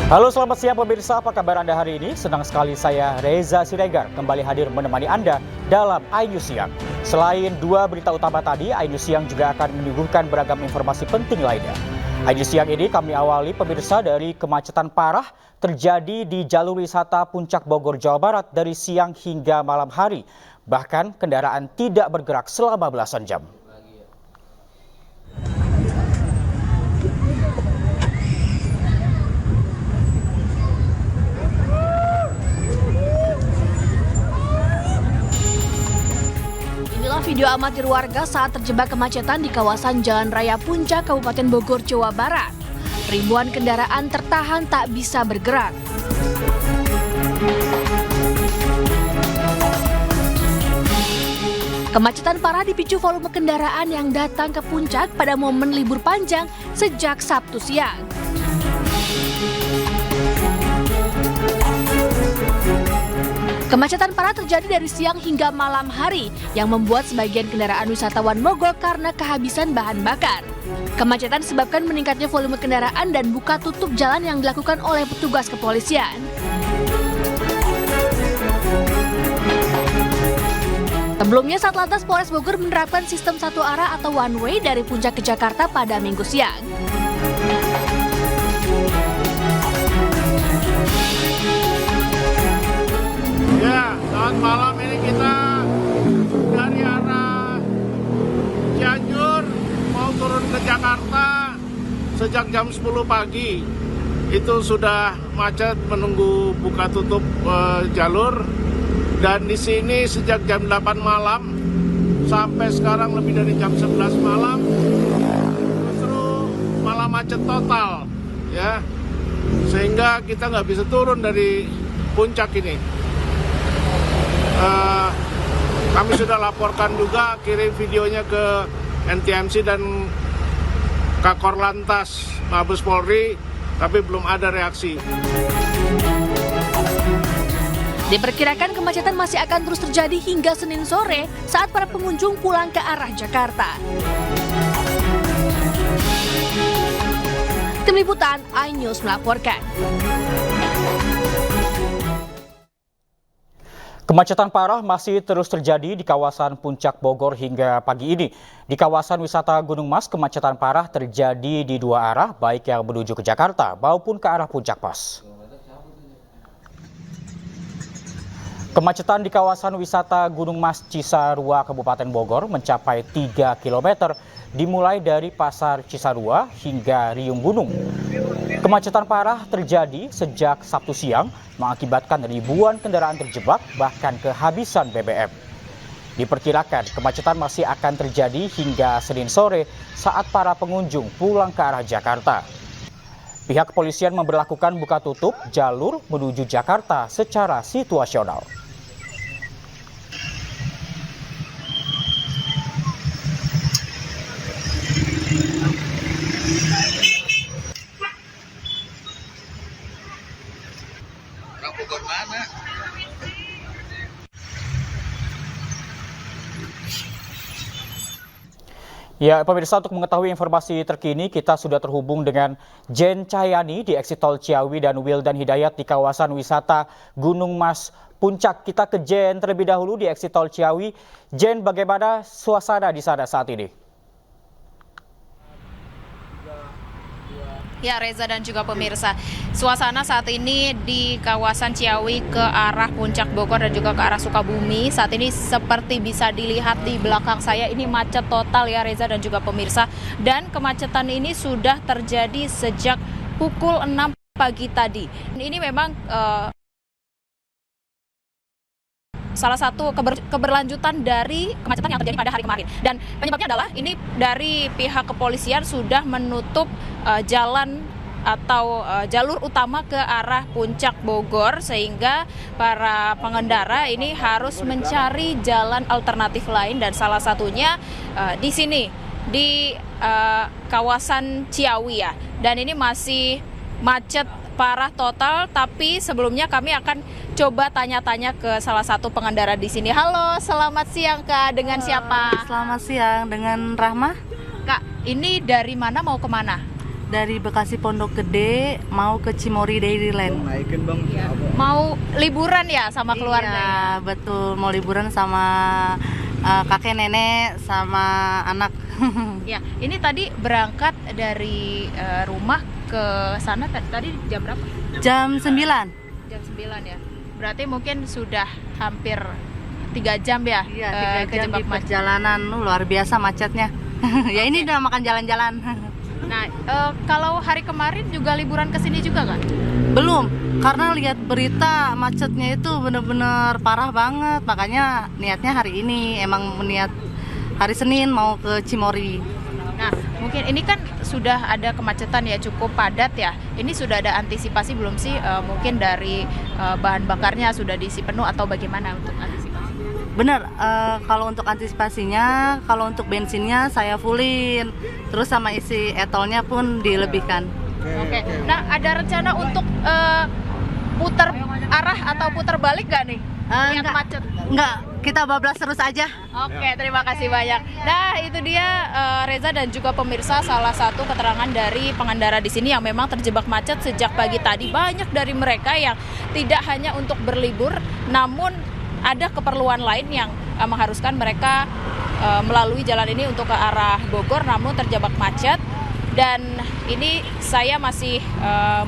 Halo, selamat siang pemirsa, apa kabar Anda hari ini? Senang sekali saya Reza Siregar kembali hadir menemani Anda dalam iNews Siang. Selain dua berita utama tadi, iNews Siang juga akan menyuguhkan beragam informasi penting lainnya. iNews Siang ini kami awali pemirsa dari kemacetan parah terjadi di jalur wisata Puncak Bogor, Jawa Barat dari siang hingga malam hari. Bahkan kendaraan tidak bergerak selama belasan jam. Video amatir warga saat terjebak kemacetan di kawasan Jalan Raya Puncak, Kabupaten Bogor, Jawa Barat. Ribuan kendaraan tertahan tak bisa bergerak. Kemacetan parah dipicu volume kendaraan yang datang ke puncak pada momen libur panjang sejak Sabtu siang. Kemacetan parah terjadi dari siang hingga malam hari yang membuat sebagian kendaraan wisatawan mogok karena kehabisan bahan bakar. Kemacetan disebabkan meningkatnya volume kendaraan dan buka tutup jalan yang dilakukan oleh petugas kepolisian. Sebelumnya, Satlantas Polres Bogor menerapkan sistem satu arah atau one way dari Puncak ke Jakarta pada Minggu siang. Ya, saat malam ini kita dari arah Cianjur mau turun ke Jakarta sejak jam 10 pagi. Itu sudah macet menunggu buka tutup jalur. Dan di sini sejak jam 8 malam sampai sekarang lebih dari jam 11 malam justru malah macet total, ya. Sehingga kita nggak bisa turun dari puncak ini. Kami sudah laporkan juga, kirim videonya ke NTMC dan Kakor Lantas Mabes Polri, tapi belum ada reaksi. Diperkirakan kemacetan masih akan terus terjadi hingga Senin sore saat para pengunjung pulang ke arah Jakarta. Tim Liputan iNews melaporkan. Kemacetan parah masih terus terjadi di kawasan Puncak Bogor hingga pagi ini. Di kawasan wisata Gunung Mas, kemacetan parah terjadi di dua arah, baik yang menuju ke Jakarta maupun ke arah Puncak Pas. Kemacetan di kawasan wisata Gunung Mas Cisarua, Kabupaten Bogor mencapai 3 km, dimulai dari Pasar Cisarua hingga Riung Gunung. Kemacetan parah terjadi sejak Sabtu siang, mengakibatkan ribuan kendaraan terjebak bahkan kehabisan BBM. Diperkirakan kemacetan masih akan terjadi hingga Senin sore saat para pengunjung pulang ke arah Jakarta. Pihak kepolisian memberlakukan buka tutup jalur menuju Jakarta secara situasional. Ya, pemirsa, untuk mengetahui informasi terkini, kita sudah terhubung dengan Jen Cahyani di Exit Tol Ciawi dan Wildan Hidayat di kawasan wisata Gunung Mas Puncak. Kita ke Jen terlebih dahulu di Exit Tol Ciawi. Jen, bagaimana suasana di sana saat ini? Ya, Reza dan juga pemirsa, suasana saat ini di kawasan Ciawi ke arah Puncak Bogor dan juga ke arah Sukabumi saat ini seperti bisa dilihat di belakang saya, ini macet total ya Reza dan juga pemirsa, dan kemacetan ini sudah terjadi sejak pukul 6 pagi tadi. Ini memang salah satu keberlanjutan dari kemacetan yang terjadi pada hari kemarin. Dan penyebabnya adalah ini dari pihak kepolisian sudah menutup jalan atau jalur utama ke arah Puncak Bogor, sehingga para pengendara ini harus mencari jalan alternatif lain, dan salah satunya di sini di kawasan Ciawi ya. Dan ini masih macet parah total, tapi sebelumnya kami akan coba tanya-tanya ke salah satu pengendara di sini. Halo, selamat siang Kak. Dengan siapa? Selamat siang, dengan Rahma. Kak, ini dari mana mau kemana? dari Bekasi Pondok Gede mau ke Cimory Dairyland. Mau liburan ya sama keluarga? Iya, betul, mau liburan sama kakek nenek sama anak. Ya, ini tadi berangkat dari rumah ke sana tadi jam berapa? Jam 9. Jam 9 ya. Berarti mungkin sudah hampir 3 jam ya? Iya, 3 jam kejebak di macet. perjalanan, luar biasa macetnya. Ya ini udah makan jalan-jalan. Nah, kalau hari kemarin juga liburan ke sini juga kan? Belum, karena lihat berita macetnya itu bener-bener parah banget. Makanya niatnya hari ini, emang niat hari Senin mau ke Cimory. Nah, mungkin ini kan sudah ada kemacetan ya, cukup padat ya. Ini sudah ada antisipasi belum sih? Mungkin dari bahan bakarnya sudah diisi penuh atau bagaimana untuk antisipasi? Bener, kalau untuk antisipasinya, kalau untuk bensinnya saya fullin, terus sama isi etolnya pun dilebihkan. Oke. Nah, ada rencana untuk putar arah atau putar balik gak nih? Lihat macet. Enggak, kita bablas terus aja. Oke, terima kasih banyak. Nah, itu dia Reza dan juga pemirsa, salah satu keterangan dari pengendara di sini yang memang terjebak macet sejak pagi tadi. Banyak dari mereka yang tidak hanya untuk berlibur, namun ada keperluan lain yang mengharuskan mereka melalui jalan ini untuk ke arah Bogor, namun terjebak macet. Dan ini saya masih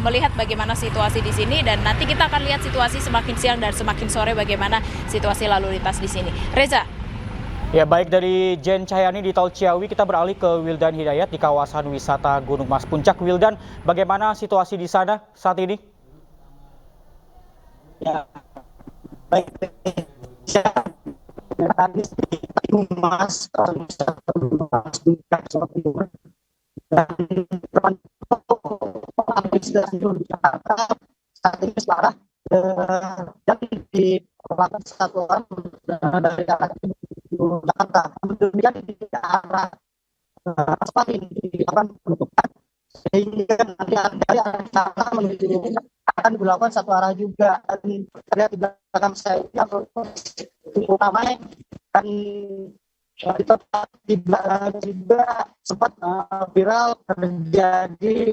melihat bagaimana situasi di sini, dan nanti kita akan lihat situasi semakin siang dan semakin sore bagaimana situasi lalu lintas di sini. Reza. Ya, baik, dari Jen Cahyani di Tol Ciawi kita beralih ke Wildan Hidayat di kawasan wisata Gunung Mas Puncak. Wildan, bagaimana situasi di sana saat ini? Ya, baik. Tadi Mas Puncak dan di Jakarta saat ini separah dan di perlakuan satuan dari Jakarta. Kemudian di arah aspal ini dilakukan penutupan sehingga nanti dari arah Jakarta menuju akan dilakukan satu arah juga. Dan terlihat di belakang saya cukup ramai, dan di tempat juga sempat viral terjadi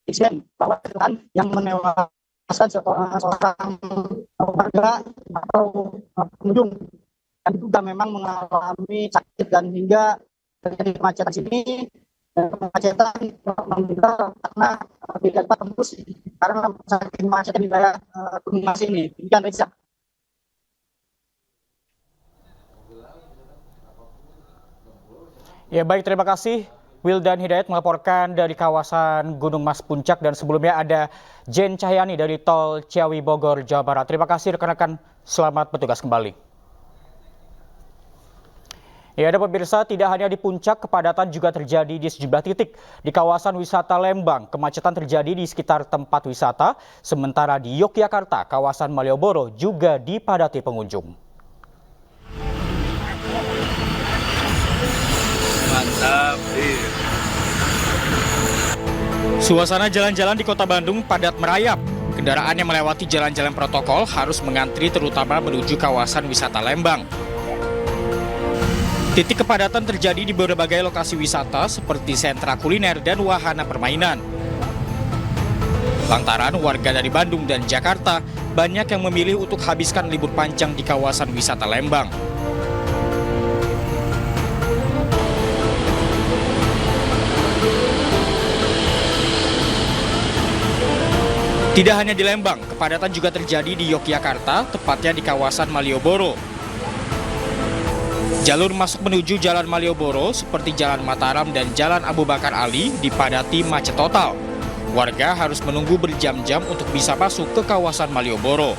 insiden bahwa kecelakaan yang menewaskan seorang warga atau pengunjung, dan juga memang mengalami sakit, dan hingga terjadi kemacetan sini. Dan kemacetan meninggal karena tidak dapat tembus karena saking macet di wilayah Gunung Mas ini. Demikian, Reza. Ya, baik, terima kasih Wildan Hidayat melaporkan dari kawasan Gunung Mas Puncak, dan sebelumnya ada Jen Cahyani dari Tol Ciawi Bogor, Jawa Barat. Terima kasih rekan-rekan, selamat bertugas kembali. Ya, ada pemirsa, tidak hanya di puncak, kepadatan juga terjadi di sejumlah titik. Di kawasan wisata Lembang, kemacetan terjadi di sekitar tempat wisata, sementara di Yogyakarta, kawasan Malioboro juga dipadati pengunjung. Mantap. Suasana jalan-jalan di Kota Bandung padat merayap. Kendaraan yang melewati jalan-jalan protokol harus mengantri, terutama menuju kawasan wisata Lembang. Titik kepadatan terjadi di berbagai lokasi wisata seperti sentra kuliner dan wahana permainan. Lantaran warga dari Bandung dan Jakarta banyak yang memilih untuk habiskan libur panjang di kawasan wisata Lembang. Tidak hanya di Lembang, kepadatan juga terjadi di Yogyakarta, tepatnya di kawasan Malioboro. Jalur masuk menuju Jalan Malioboro seperti Jalan Mataram dan Jalan Abu Bakar Ali dipadati macet total. Warga harus menunggu berjam-jam untuk bisa masuk ke kawasan Malioboro.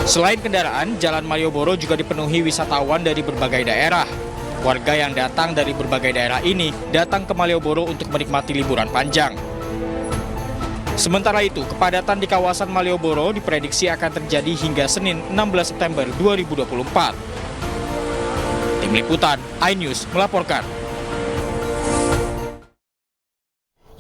Selain kendaraan, Jalan Malioboro juga dipenuhi wisatawan dari berbagai daerah. Warga yang datang dari berbagai daerah ini datang ke Malioboro untuk menikmati liburan panjang. Sementara itu, kepadatan di kawasan Malioboro diprediksi akan terjadi hingga Senin 16 September 2024. Tim Liputan, iNews melaporkan.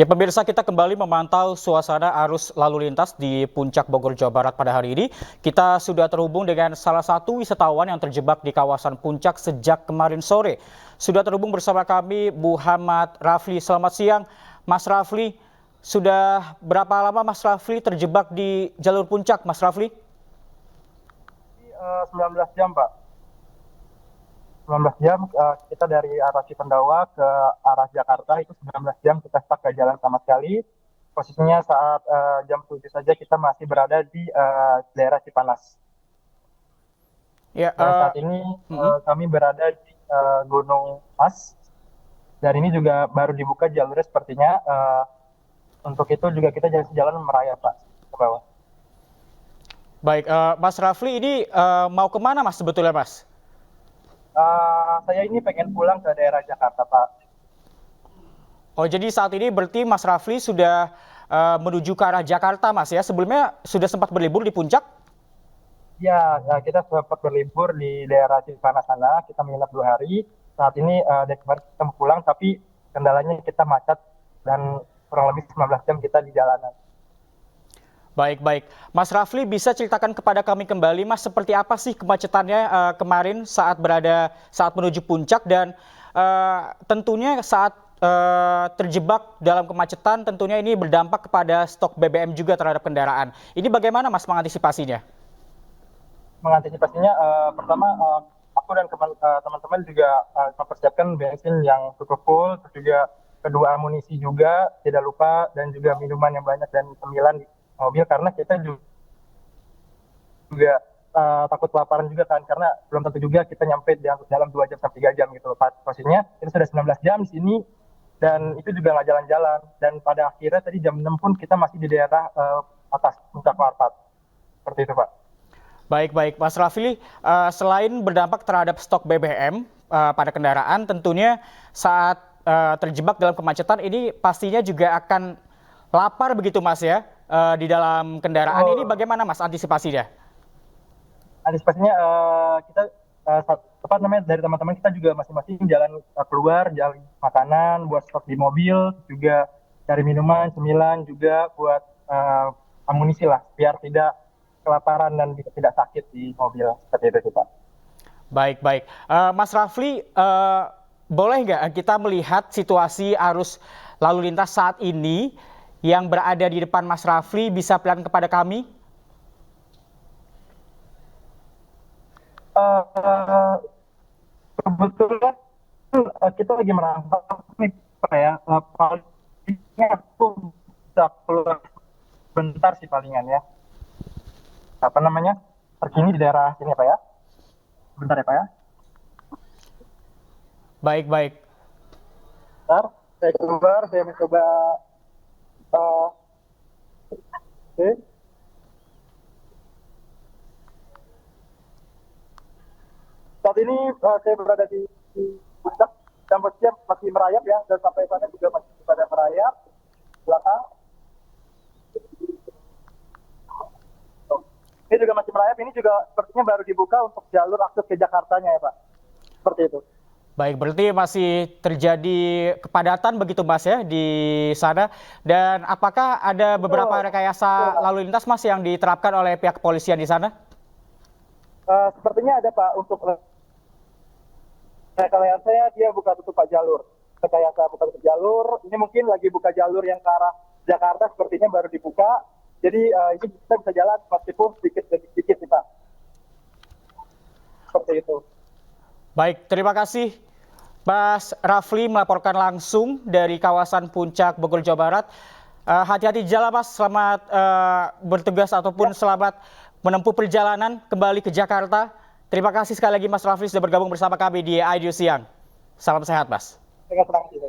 Ya pemirsa, kita kembali memantau suasana arus lalu lintas di Puncak Bogor, Jawa Barat pada hari ini. Kita sudah terhubung dengan salah satu wisatawan yang terjebak di kawasan Puncak sejak kemarin sore. Sudah terhubung bersama kami Muhammad Rafli. Selamat siang Mas Rafli. Sudah berapa lama Mas Rafli terjebak di jalur Puncak, Mas Rafli? 19 jam, Pak. 19 jam kita dari arah Cipendawa ke arah Jakarta itu 19 jam kita stuck ke jalan sama sekali. Posisinya saat jam 7 saja kita masih berada di daerah Cipanas. Ya, saat ini kami berada di Gunung Mas. Dan ini juga baru dibuka jalurnya sepertinya. Untuk itu juga kita jalan merayap, Pak, ke bawah. Baik, Mas Rafli ini mau kemana Mas sebetulnya Mas? Saya ini pengen pulang ke daerah Jakarta, Pak. Oh, jadi saat ini berarti Mas Rafli sudah menuju ke arah Jakarta, Mas ya? Sebelumnya sudah sempat berlibur di Puncak? Ya, kita sempat berlibur di daerah Cipanas sana. Kita menginap 2 hari. Saat ini dari kemarin kita mau pulang, tapi kendalanya kita macet dan kurang lebih 19 jam kita di jalanan. Baik. Mas Rafli bisa ceritakan kepada kami kembali, Mas, seperti apa sih kemacetannya kemarin saat menuju Puncak dan tentunya saat terjebak dalam kemacetan tentunya ini berdampak kepada stok BBM juga terhadap kendaraan. Ini bagaimana Mas mengantisipasinya? Mengantisipasinya pertama aku dan teman-teman juga mempersiapkan bensin yang cukup full, terus juga kedua amunisi juga tidak lupa dan juga minuman yang banyak dan cemilan di mobil karena kita juga takut kelaparan juga kan karena belum tentu juga kita nyampe dalam 2 jam sampai 3 jam gitu loh. Posisinya kita sudah 19 jam di sini dan itu juga nggak jalan-jalan dan pada akhirnya tadi jam 6 pun kita masih di daerah atas Puncak Warpat. Seperti itu, Pak. Baik, Mas Rafli, selain berdampak terhadap stok BBM pada kendaraan, tentunya saat terjebak dalam kemacetan ini pastinya juga akan lapar begitu Mas ya di dalam kendaraan. Ini bagaimana Mas antisipasinya? Antisipasinya kita dari teman-teman kita juga masing-masing jalan keluar, jalan makanan buat stok di mobil, juga cari minuman, cemilan juga buat amunisi lah biar tidak kelaparan dan tidak sakit di mobil seperti itu Pak. Baik. Mas Rafli, boleh nggak kita melihat situasi arus lalu lintas saat ini yang berada di depan Mas Rafli, bisa perlihatkan kepada kami? Kebetulan kita lagi merantau nih Pak ya, palingnya aku bisa keluar bentar sih palingan ya. Terkini di daerah sini Pak ya. Bentar ya Pak ya. Baik. Bentar, saya keluar, saya mencoba oke. Saat ini saya berada di Puncak dan posisinya masih merayap ya, dan sampai sana juga masih pada merayap belakang. Ini juga masih merayap, ini juga sepertinya baru dibuka untuk jalur akses ke Jakartanya ya Pak. Seperti itu. Baik, berarti masih terjadi kepadatan begitu Mas ya di sana. Dan apakah ada beberapa rekayasa lalu lintas Mas yang diterapkan oleh pihak kepolisian di sana? Sepertinya ada Pak, untuk rekayasa dia buka tutup jalur. Rekayasa buka tutup jalur, ini mungkin lagi buka jalur yang ke arah Jakarta sepertinya baru dibuka. Jadi ini kita bisa jalan meskipun sedikit nih Pak. Seperti itu. Baik, terima kasih Mas Rafli melaporkan langsung dari kawasan Puncak Bogor, Jawa Barat. Hati-hati jalan Mas, selamat bertugas ataupun selamat menempuh perjalanan kembali ke Jakarta. Terima kasih sekali lagi Mas Rafli sudah bergabung bersama kami di IDU Siang. Salam sehat Mas. Terima kasih.